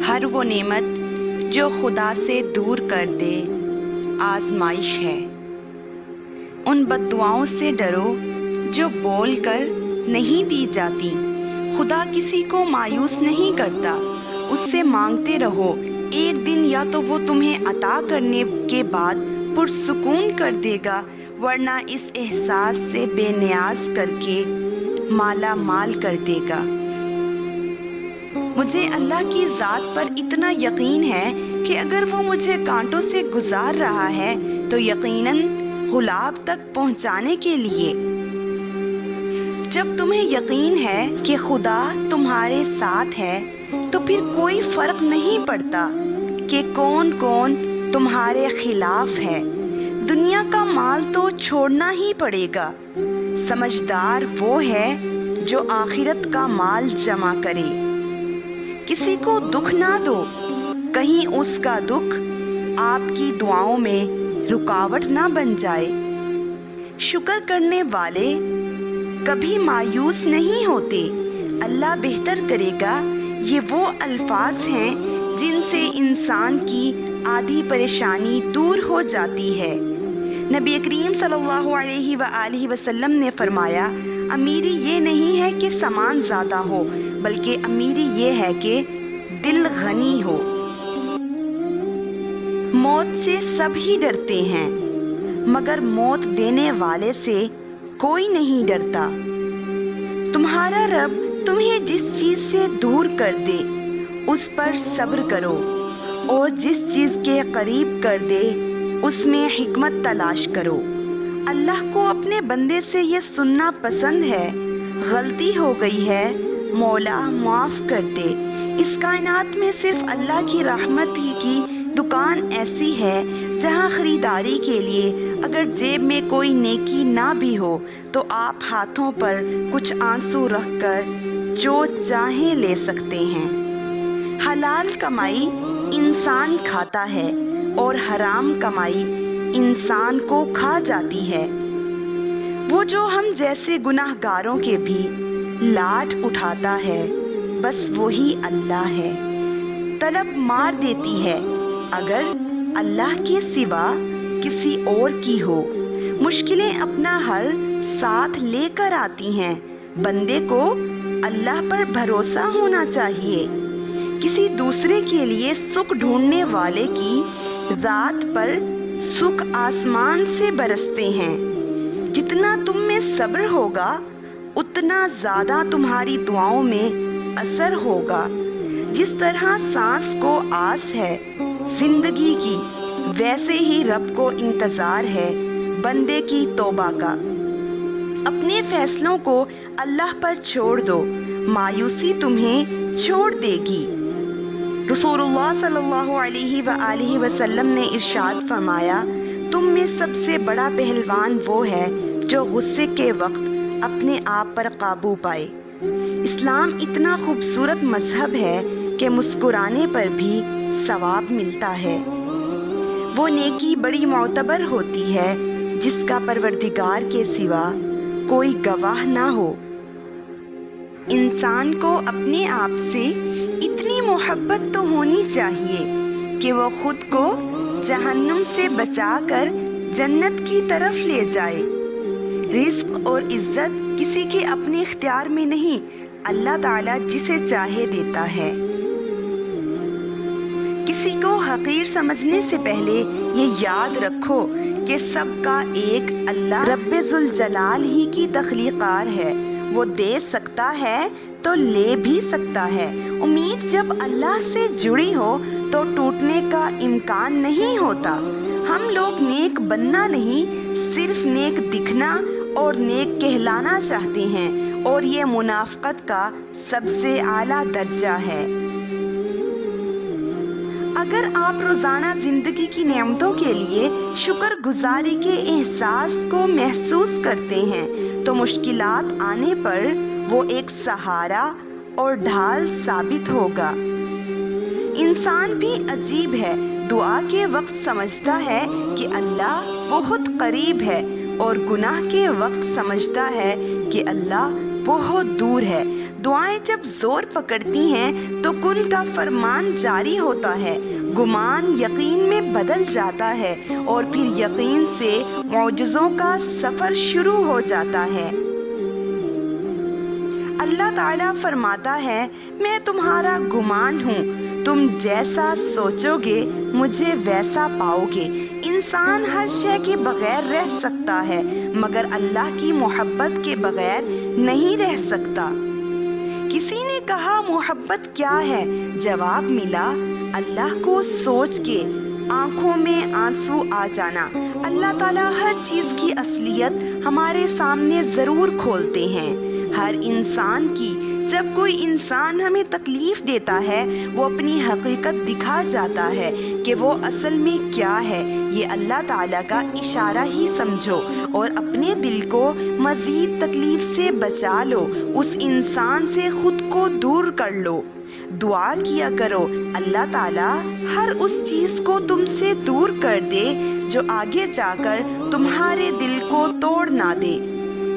ہر وہ نعمت جو خدا سے دور کر دے آزمائش ہے۔ ان بد دعاؤں سے ڈرو جو بول کر نہیں دی جاتی۔ خدا کسی کو مایوس نہیں کرتا، اس سے مانگتے رہو، ایک دن یا تو وہ تمہیں عطا کرنے کے بعد پرسکون کر دے گا، ورنہ اس احساس سے بے نیاز کر کے مالا مال کر دے گا۔ مجھے اللہ کی ذات پر اتنا یقین ہے کہ اگر وہ مجھے کانٹوں سے گزار رہا ہے تو یقیناً غلاب تک پہنچانے کے لیے۔ جب تمہیں یقین ہے کہ خدا تمہارے ساتھ ہے تو پھر کوئی فرق نہیں پڑتا کہ کون کون تمہارے خلاف ہے۔ دنیا کا مال تو چھوڑنا ہی پڑے گا۔ سمجھدار وہ ہے جو آخرت کا مال جمع کرے۔ کسی کو دکھ نہ دو، کہیں اس کا دکھ آپ کی دعاؤں میں رکاوٹ نہ بن جائے۔ شکر کرنے والے کبھی مایوس نہیں ہوتے، اللہ بہتر کرے گا۔ یہ وہ الفاظ ہیں جن سے انسان کی آدھی پریشانی دور ہو جاتی ہے۔ نبی کریم صلی اللہ علیہ وآلہ وسلم نے فرمایا، امیری یہ نہیں ہے کہ سامان زیادہ ہو، بلکہ امیری یہ ہے کہ دل غنی ہو۔ موت سے سب ہی ڈرتے ہیں، مگر موت دینے والے سے کوئی نہیں ڈرتا۔ تمہارا رب تمہیں جس چیز سے دور کر دے اس پر صبر کرو، اور جس چیز کے قریب کر دے اس میں حکمت تلاش کرو۔ اللہ کو اپنے بندے سے یہ سننا پسند ہے، غلطی ہو گئی ہے مولا معاف کر دے۔ اس کائنات میں صرف اللہ کی رحمت ہی کی دکان ایسی ہے جہاں خریداری کے لیے اگر جیب میں کوئی نیکی نہ بھی ہو تو آپ ہاتھوں پر کچھ آنسو رکھ کر جو چاہیں لے سکتے ہیں۔ حلال کمائی انسان کھاتا ہے اور حرام کمائی انسان کو کھا جاتی ہے۔ وہ جو ہم جیسے گناہ گاروں کے بھی لاٹ اٹھاتا ہے بس وہی اللہ ہے۔ طلب مار دیتی ہے اگر اللہ کے سوا کسی اور کی ہو۔ مشکلیں اپنا حل ساتھ لے کر آتی ہیں، بندے کو اللہ پر بھروسہ ہونا چاہیے۔ کسی دوسرے کے لیے سکھ ڈھونڈنے والے کی ذات پر سکھ آسمان سے برستے ہیں۔ جتنا تم میں صبر ہوگا اتنا زیادہ تمہاری دعاؤں میں اثر ہوگا۔ جس طرح سانس کو آس ہے زندگی کی، ویسے ہی رب کو انتظار ہے بندے کی توبہ کا۔ اپنے فیصلوں کو اللہ پر چھوڑ دو، مایوسی تمہیں چھوڑ دے گی۔ رسول اللہ صلی اللہ علیہ وآلہ وسلم نے ارشاد فرمایا، تم میں سب سے بڑا پہلوان وہ ہے جو غصے کے وقت اپنے آپ پر قابو پائے۔ اسلام اتنا خوبصورت مذہب ہے کہ مسکرانے پر بھی ثواب ملتا ہے۔ وہ نیکی بڑی معتبر ہوتی ہے جس کا پروردگار کے سوا کوئی گواہ نہ ہو۔ انسان کو اپنے آپ سے اتنی محبت تو ہونی چاہیے کہ وہ خود کو جہنم سے بچا کر جنت کی طرف لے جائے۔ رزق اور عزت کسی کے اپنے اختیار میں نہیں، اللہ تعالیٰ جسے چاہے دیتا ہے۔ کسی کو حقیر سمجھنے سے پہلے یہ یاد رکھو کہ سب کا ایک اللہ رب ذوالجلال ہی کی تخلیقار ہے۔ وہ دے سکتا ہے تو لے بھی سکتا ہے۔ امید جب اللہ سے جڑی ہو تو ٹوٹنے کا امکان نہیں ہوتا۔ ہم لوگ نیک بننا نہیں، صرف نیک دکھنا اور نیک کہلانا چاہتے ہیں، اور یہ منافقت کا سب سے اعلیٰ درجہ ہے۔ اگر آپ روزانہ زندگی کی نعمتوں کے لیے شکر گزاری کے احساس کو محسوس کرتے ہیں تو مشکلات آنے پر وہ ایک سہارا اور ڈھال ثابت ہوگا۔ انسان بھی عجیب ہے، دعا کے وقت سمجھتا ہے کہ اللہ بہت قریب ہے اور گناہ کے وقت سمجھتا ہے کہ اللہ بہت دور ہے۔ دعائیں جب زور پکڑتی ہیں تو کن کا فرمان جاری ہوتا ہے، گمان یقین میں بدل جاتا ہے اور پھر یقین سے معجزوں کا سفر شروع ہو جاتا ہے۔ اللہ تعالیٰ فرماتا ہے، میں تمہارا گمان ہوں، تم جیسا سوچو گے مجھے ویسا پاؤ گے۔ انسان ہر شے کے بغیر رہ سکتا ہے مگر اللہ کی محبت کے بغیر نہیں رہ سکتا۔ کسی نے کہا محبت کیا ہے؟ جواب ملا، اللہ کو سوچ کے آنکھوں میں آنسو آ جانا۔ اللہ تعالیٰ ہر چیز کی اصلیت ہمارے سامنے ضرور کھولتے ہیں۔ ہر انسان کی جب کوئی انسان ہمیں تکلیف دیتا ہے وہ اپنی حقیقت دکھا جاتا ہے کہ وہ اصل میں کیا ہے۔ یہ اللہ تعالیٰ کا اشارہ ہی سمجھو اور اپنے دل کو مزید تکلیف سے بچا لو، اس انسان سے خود کو دور کر لو۔ دعا کیا کرو اللہ تعالیٰ ہر اس چیز کو تم سے دور کر دے جو آگے جا کر تمہارے دل کو توڑ نہ دے،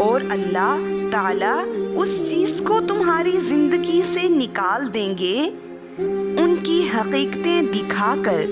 اور اللہ تعالیٰ اس چیز کو تمہاری زندگی سے نکال دیں گے ان کی حقیقتیں دکھا کر۔